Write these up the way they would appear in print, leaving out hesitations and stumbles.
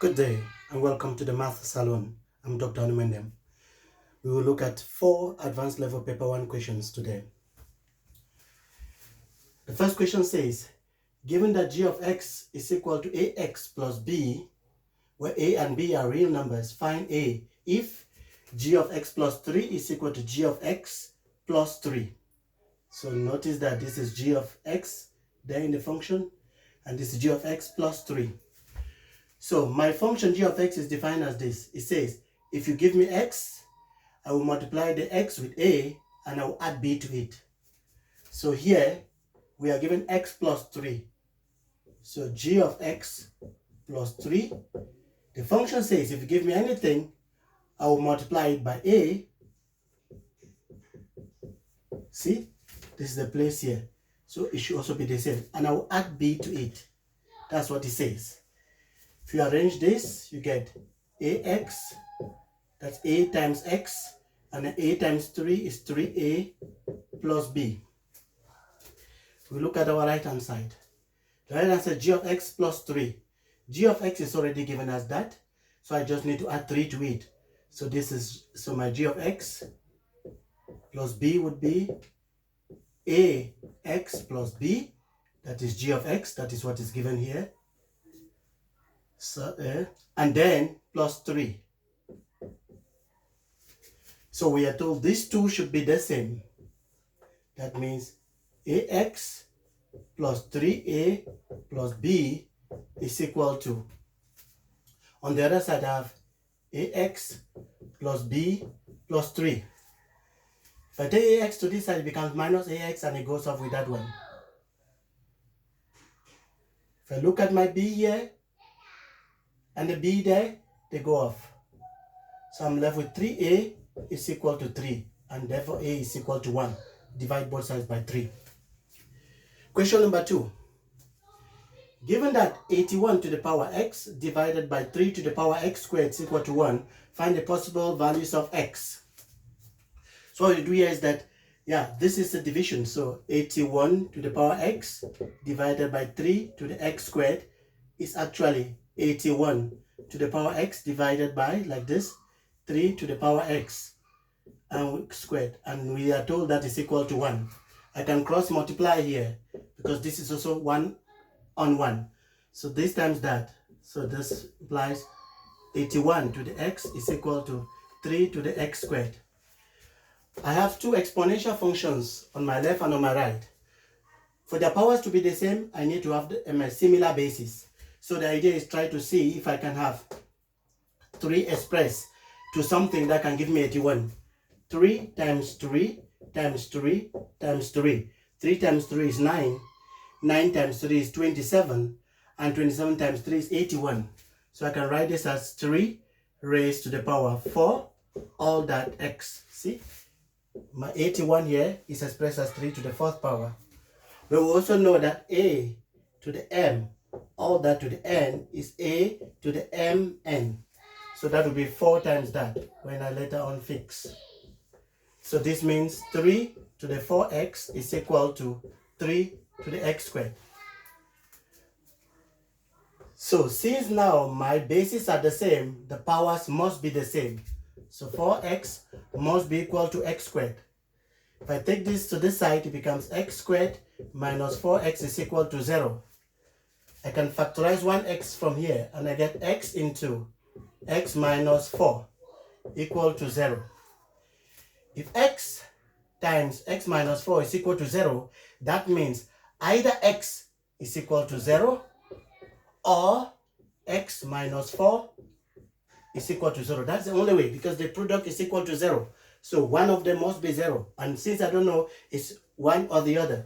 Good day and welcome to the Math Salon. I'm Dr. Anumendem. We will look at 4 advanced level paper 1 questions today. The first question says, given that g of x is equal to ax plus b, where a and b are real numbers, find a if g of x plus 3 is equal to g of x plus 3. So notice that this is g of x there in the function, and this is g of x plus 3. So my function g of x is defined as this. It says, if you give me x, I will multiply the x with a and I will add b to it. So here we are given x plus 3. So g of x plus 3. The function says if you give me anything, I will multiply it by a. See, this is the place here. So it should also be the same. And I will add b to it. That's what it says. If you arrange this, you get ax, that's a times x, and a times 3 is 3a plus b. We look at our right hand side. The right hand side, g of x plus 3. G of x is already given as that, so I just need to add 3 to it. So my g of x plus b would be ax plus b, that is g of x, that is what is given here. So, and then plus 3. So we are told these two should be the same. That means ax plus 3a plus b is equal to, on the other side I have ax plus b plus 3. If I take ax to this side, it becomes minus ax and it goes off with that one. If I look at my b here and the b there, they go off. So I'm left with 3a is equal to 3, and therefore a is equal to 1. Divide both sides by 3. Question number 2. Given that 81 to the power x divided by 3 to the power x squared is equal to 1, find the possible values of x. So what you do here is that, this is a division. So 81 to the power x divided by 3 to the x squared is actually 81 to the power x divided by, like this, 3 to the power x and squared. And we are told that is equal to 1. I can cross multiply here because this is also 1 on 1. So this times that. So this implies 81 to the x is equal to 3 to the x squared. I have two exponential functions on my left and on my right. For their powers to be the same, I need to have a similar basis. So the idea is try to see if I can have 3 expressed to something that can give me 81. 3 times 3 times 3 times 3. 3 times 3 is 9. 9 times 3 is 27. And 27 times 3 is 81. So I can write this as 3 raised to the power 4, all that x. See? My 81 here is expressed as 3 to the 4th power. We will also know that a to the m, all that to the n, is a to the mn. So that will be 4 times that when I later on fix. So this means 3 to the 4x is equal to 3 to the x squared. So since now my bases are the same, the powers must be the same. So 4x must be equal to x squared. If I take this to this side, it becomes x squared minus 4x is equal to 0. I can factorize 1x from here and I get x into x minus 4 equal to 0. If x times x minus 4 is equal to 0, that means either x is equal to 0 or x minus 4 is equal to 0. That's the only way, because the product is equal to 0. So one of them must be 0. And since I don't know, it's one or the other.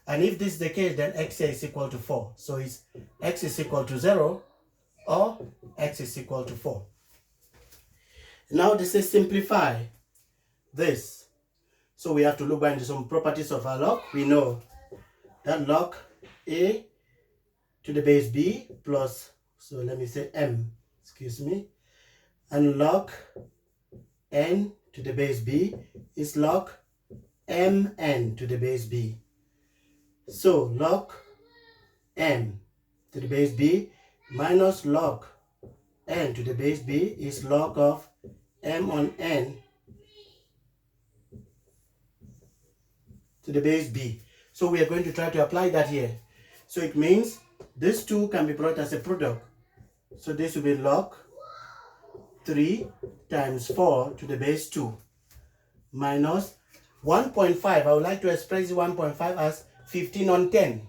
And if this is the case, then x here is equal to 4. So it's x is equal to 0 or x is equal to 4. Now this is simplify this. So we have to look back into some properties of our log. We know that log a to the base b plus, so let me say m, excuse me, and log n to the base b is log mn to the base b. So log m to the base b minus log n to the base b is log of m on n to the base b. So we are going to try to apply that here. So it means this 2 can be brought as a product. So this will be log 3 times 4 to the base 2 minus 1.5. I would like to express 1.5 as 15 on 10.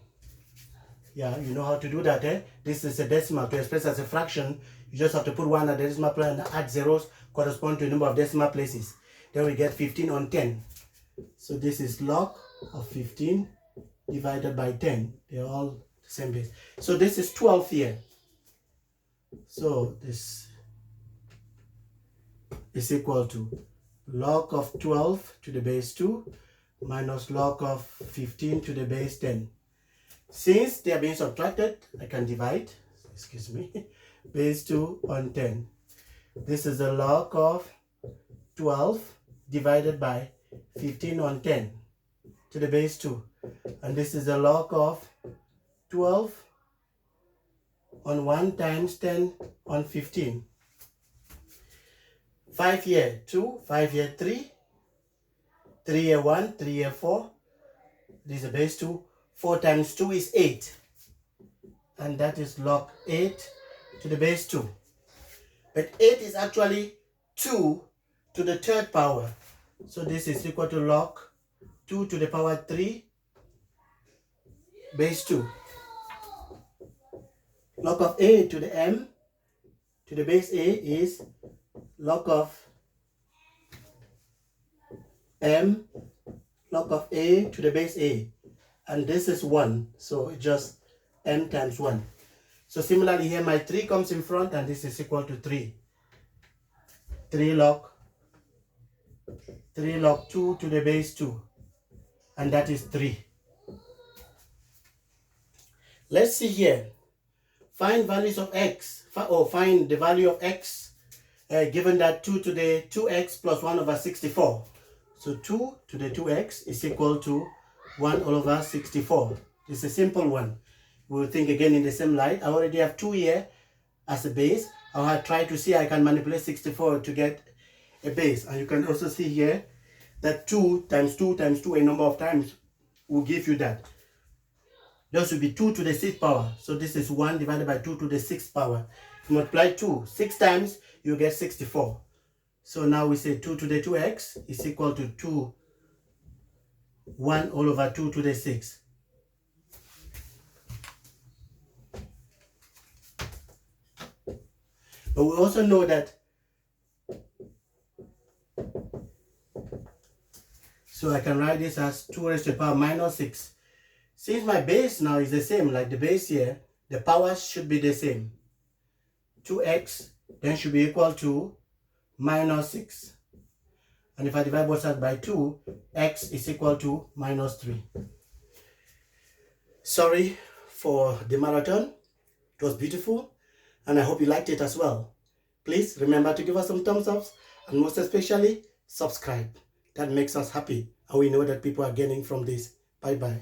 Yeah, you know how to do that, eh? This is a decimal. To express as a fraction, you just have to put 1 at the decimal place and add zeros correspond to a number of decimal places. Then we get 15 on 10. So this is log of 15 divided by 10. They're all the same base. So this is 12 here. So this is equal to log of 12 to the base 2 minus log of 15 to the base 10. Since they are being subtracted, I can divide, excuse me, base 2 on 10. This is the log of 12 divided by 15 on 10 to the base 2. And this is the log of 12 on 1 times 10 on 15. 5 here 2, 5 here 3, 3 here 1, 3 here 4. This is the base 2. 4 times 2 is 8. And that is log 8 to the base 2. But 8 is actually 2 to the third power. So this is equal to log 2 to the power 3 base 2. Log of a to the m to the base a is log of m log of a to the base a. And this is 1. So it's just m times 1. So similarly here my 3 comes in front and this is equal to 3. 3 log 2 to the base 2. And that is 3. Let's see here. Find values of x, or find the value of x given that 2 to the 2x plus 1 over 64. So 2 to the 2x is equal to 1 all over 64. It's a simple one. We'll think again in the same light. I already have 2 here as a base. I'll try to see I can manipulate 64 to get a base. And you can also see here that 2 times 2 times 2 a number of times will give you that. This will be 2 to the 6th power. So this is 1 divided by 2 to the 6th power. If you multiply 2 6 times, you get 64. So now we say 2 to the 2x is equal to 2, 1 all over 2 to the 6. But we also know that, so I can write this as 2 raised to the power minus 6. Since my base now is the same, like the base here, the powers should be the same. 2x then should be equal to minus 6. And if I divide both sides by 2, x is equal to minus 3. Sorry for the marathon. It was beautiful, and I hope you liked it as well. Please remember to give us some thumbs up, and most especially, subscribe. That makes us happy, and we know that people are gaining from this. Bye-bye.